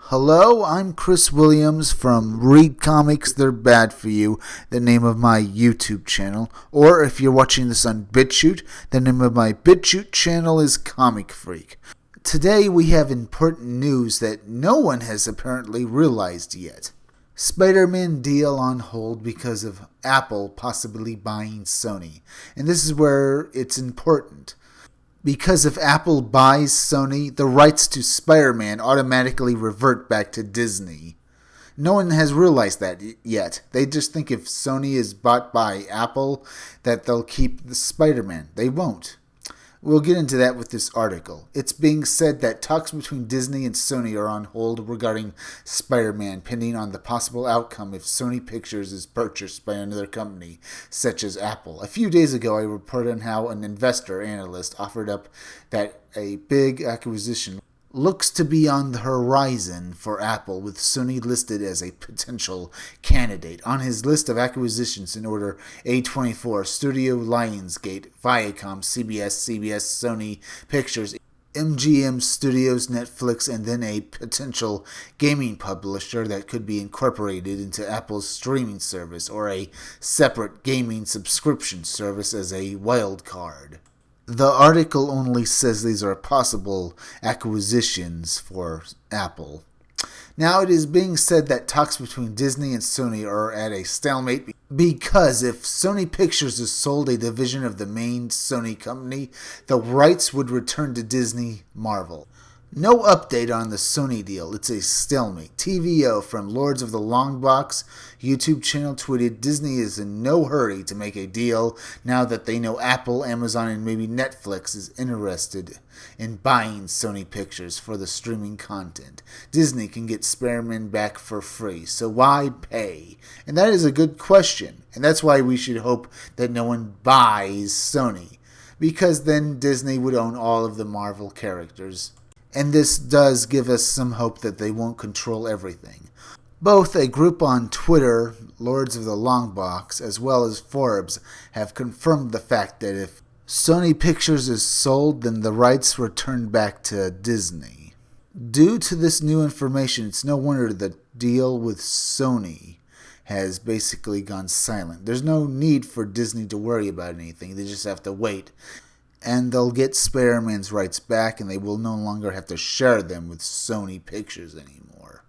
Hello, I'm Chris Williams from Read Comics They're Bad For You, the name of my YouTube channel. Or if you're watching this on BitChute, the name of my BitChute channel is Comic Freak. Today we have important news that no one has apparently realized yet. Spider-Man deal on hold because of Apple possibly buying Sony. And this is where it's important. Because if Apple buys Sony, the rights to Spider-Man automatically revert back to Disney. No one has realized that yet. They just think if Sony is bought by Apple, that they'll keep the Spider-Man. They won't. We'll get into that with this article. It's being said that talks between Disney and Sony are on hold regarding Spider-Man, pending on the possible outcome if Sony Pictures is purchased by another company, such as Apple. A few days ago, I reported on how an investor analyst offered up that a big acquisition looks to be on the horizon for Apple, with Sony listed as a potential candidate. On his list of acquisitions in order: A24, Studio Lionsgate, Viacom, CBS, Sony Pictures, MGM Studios, Netflix, and then a potential gaming publisher that could be incorporated into Apple's streaming service or a separate gaming subscription service as a wild card. The article only says these are possible acquisitions for Apple. Now it is being said that talks between Disney and Sony are at a stalemate because if Sony Pictures is sold a division of the main Sony company, the rights would return to Disney Marvel. No update on the Sony deal. It's a stalemate. TVO from Lords of the Long Box YouTube channel tweeted, Disney is in no hurry to make a deal now that they know Apple, Amazon, and maybe Netflix is interested in buying Sony Pictures for the streaming content. Disney can get Spider-Man back for free, so why pay? And that is a good question. And that's why we should hope that no one buys Sony, because then Disney would own all of the Marvel characters. And this does give us some hope that they won't control everything. Both a group on Twitter, Lords of the Long Box, as well as Forbes, have confirmed the fact that if Sony Pictures is sold, then the rights return back to Disney. Due to this new information, it's no wonder the deal with Sony has basically gone silent. There's no need for Disney to worry about anything. They just have to wait. And they'll get Spider-Man's rights back, and they will no longer have to share them with Sony Pictures anymore.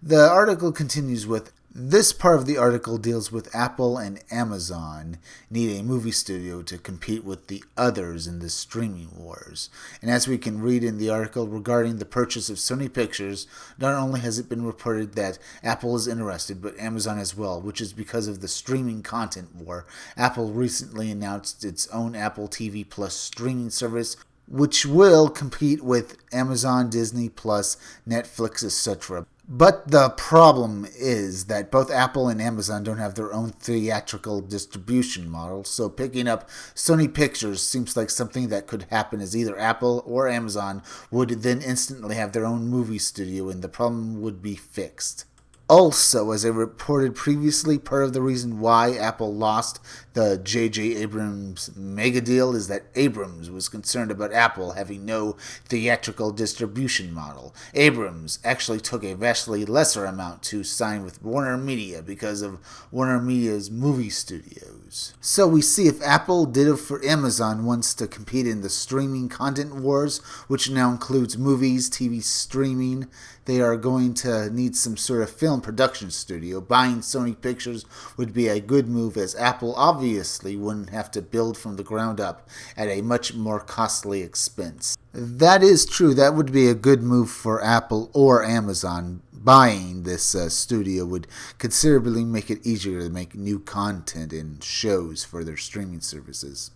The article continues with, this part of the article deals with Apple and Amazon need a movie studio to compete with the others in the streaming wars. And as we can read in the article regarding the purchase of Sony Pictures, not only has it been reported that Apple is interested, but Amazon as well, which is because of the streaming content war. Apple recently announced its own Apple TV Plus streaming service, which will compete with Amazon, Disney Plus, Netflix, etc. But the problem is that both Apple and Amazon don't have their own theatrical distribution model, so picking up Sony Pictures seems like something that could happen, as either Apple or Amazon would then instantly have their own movie studio and the problem would be fixed. Also, as I reported previously, part of the reason why Apple lost the JJ Abrams mega deal is that Abrams was concerned about Apple having no theatrical distribution model. Abrams actually took a vastly lesser amount to sign with Warner Media because of Warner Media's movie studios. So we see if Apple, ditto for Amazon, wants to compete in the streaming content wars, which now includes movies, TV streaming, they are going to need some sort of film production studio. Buying Sony Pictures would be a good move, as Apple obviously wouldn't have to build from the ground up at a much more costly expense. That is true. That would be a good move for Apple or Amazon. Buying this studio would considerably make it easier to make new content and shows for their streaming services.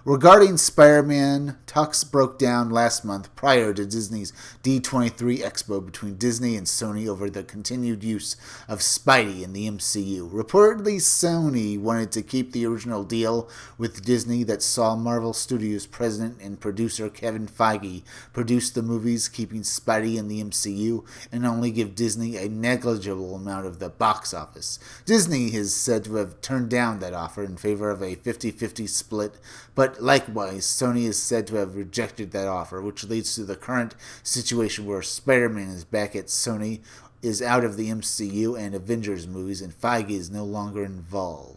Regarding Spider-Man, talks broke down last month prior to Disney's D23 Expo between Disney and Sony over the continued use of Spidey in the MCU. Reportedly, Sony wanted to keep the original deal with Disney that saw Marvel Studios president and producer Kevin Feige produce the movies, keeping Spidey in the MCU, and only give Disney a negligible amount of the box office. Disney is said to have turned down that offer in favor of a 50-50 split, but But likewise, Sony is said to have rejected that offer, which leads to the current situation where Spider-Man is back at Sony, is out of the MCU and Avengers movies, and Feige is no longer involved.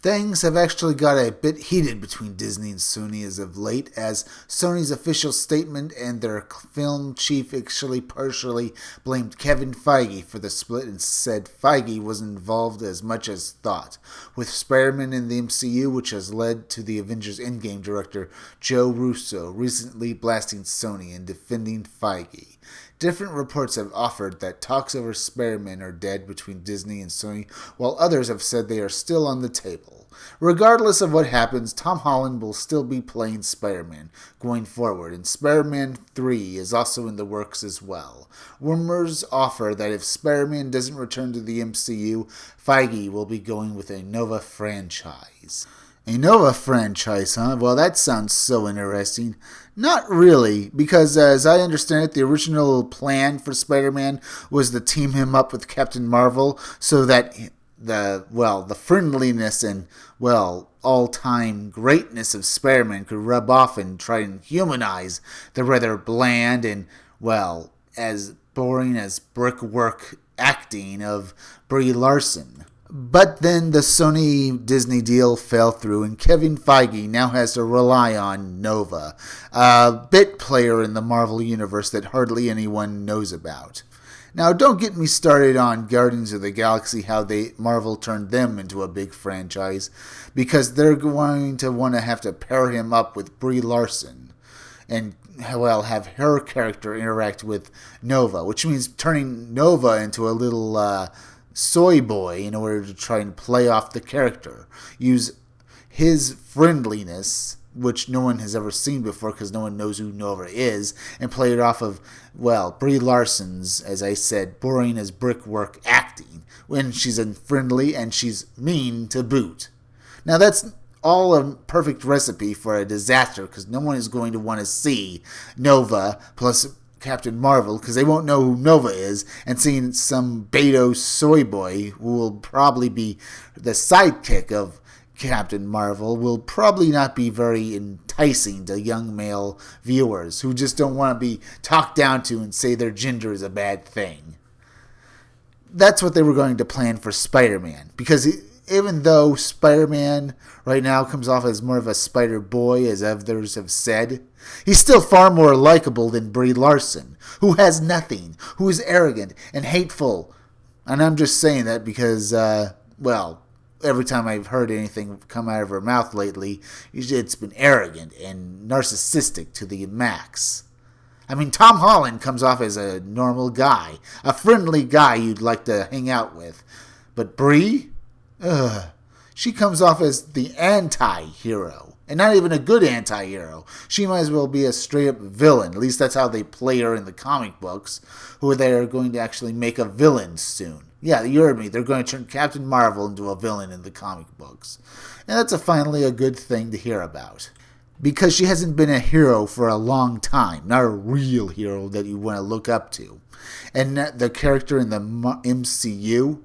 Things have actually got a bit heated between Disney and Sony as of late, as Sony's official statement and their film chief actually partially blamed Kevin Feige for the split and said Feige wasn't involved as much as thought, with Spider-Man in the MCU, which has led to the Avengers Endgame director Joe Russo recently blasting Sony and defending Feige. Different reports have offered that talks over Spider-Man are dead between Disney and Sony, while others have said they are still on the table. Regardless of what happens, Tom Holland will still be playing Spider-Man going forward, and Spider-Man 3 is also in the works as well. Rumors offer that if Spider-Man doesn't return to the MCU, Feige will be going with a Nova franchise. A Nova franchise, huh? Well, that sounds so interesting. Not really, because as I understand it, the original plan for Spider-Man was to team him up with Captain Marvel so that the friendliness and, all-time greatness of Spider-Man could rub off and try and humanize the rather bland and, as boring as brickwork acting of Brie Larson. But then the Sony-Disney deal fell through, and Kevin Feige now has to rely on Nova, a bit player in the Marvel Universe that hardly anyone knows about. Now, don't get me started on Guardians of the Galaxy, how Marvel turned them into a big franchise, because they're going to want to have to pair him up with Brie Larson, and have her character interact with Nova, which means turning Nova into a little soy boy in order to try and play off the character. Use his friendliness, which no one has ever seen before because no one knows who Nova is, and play it off of, Brie Larson's, as I said, boring as brickwork acting, when she's unfriendly and she's mean to boot. Now that's all a perfect recipe for a disaster because no one is going to want to see Nova plus Captain Marvel, because they won't know who Nova is, and seeing some Beto soy boy who will probably be the sidekick of Captain Marvel will probably not be very enticing to young male viewers who just don't want to be talked down to and say their gender is a bad thing. That's what they were going to plan for Spider-Man, because even though Spider-Man right now comes off as more of a Spider-Boy, as others have said, he's still far more likable than Brie Larson, who has nothing, who is arrogant and hateful. And I'm just saying that because, every time I've heard anything come out of her mouth lately, it's been arrogant and narcissistic to the max. I mean, Tom Holland comes off as a normal guy, a friendly guy you'd like to hang out with. But Brie? She comes off as the anti-hero, and not even a good anti-hero. She might as well be a straight-up villain. At least that's how they play her in the comic books, who they are going to actually make a villain soon. Yeah, you heard me. They're going to turn Captain Marvel into a villain in the comic books. And that's finally a good thing to hear about. Because she hasn't been a hero for a long time. Not a real hero that you want to look up to. And the character in the MCU,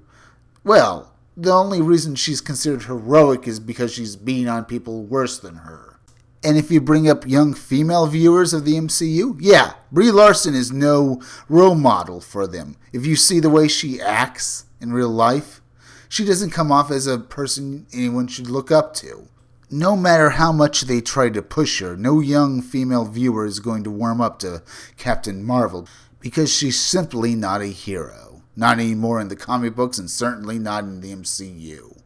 the only reason she's considered heroic is because she's beating on people worse than her. And if you bring up young female viewers of the MCU, Brie Larson is no role model for them. If you see the way she acts in real life, she doesn't come off as a person anyone should look up to. No matter how much they try to push her, no young female viewer is going to warm up to Captain Marvel because she's simply not a hero. Not anymore in the comic books, and certainly not in the MCU.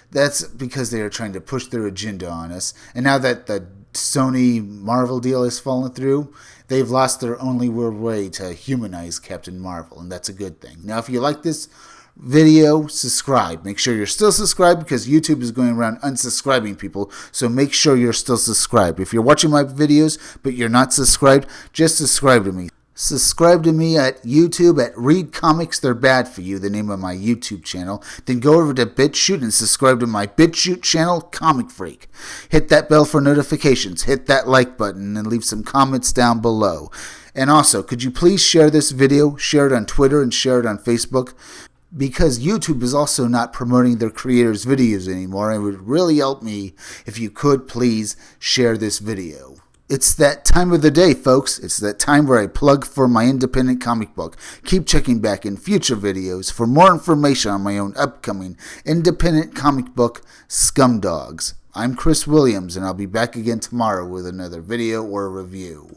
That's because they are trying to push their agenda on us. And now that the Sony Marvel deal has fallen through, they've lost their only way to humanize Captain Marvel, and that's a good thing. Now, if you like this video, subscribe. Make sure you're still subscribed because YouTube is going around unsubscribing people, so make sure you're still subscribed. If you're watching my videos but you're not subscribed, just subscribe to me. Subscribe to me at YouTube at Read Comics They're Bad For You, the name of my YouTube channel. Then go over to BitChute and subscribe to my BitChute channel, Comic Freak. Hit that bell for notifications, hit that like button, and leave some comments down below. And also, could you please share this video, share it on Twitter, and share it on Facebook? because YouTube is also not promoting their creators' videos anymore. It would really help me if you could please share this video. It's that time of the day, folks. It's that time where I plug for my independent comic book. Keep checking back in future videos for more information on my own upcoming independent comic book, Scumdogs. I'm Chris Williams, and I'll be back again tomorrow with another video or review.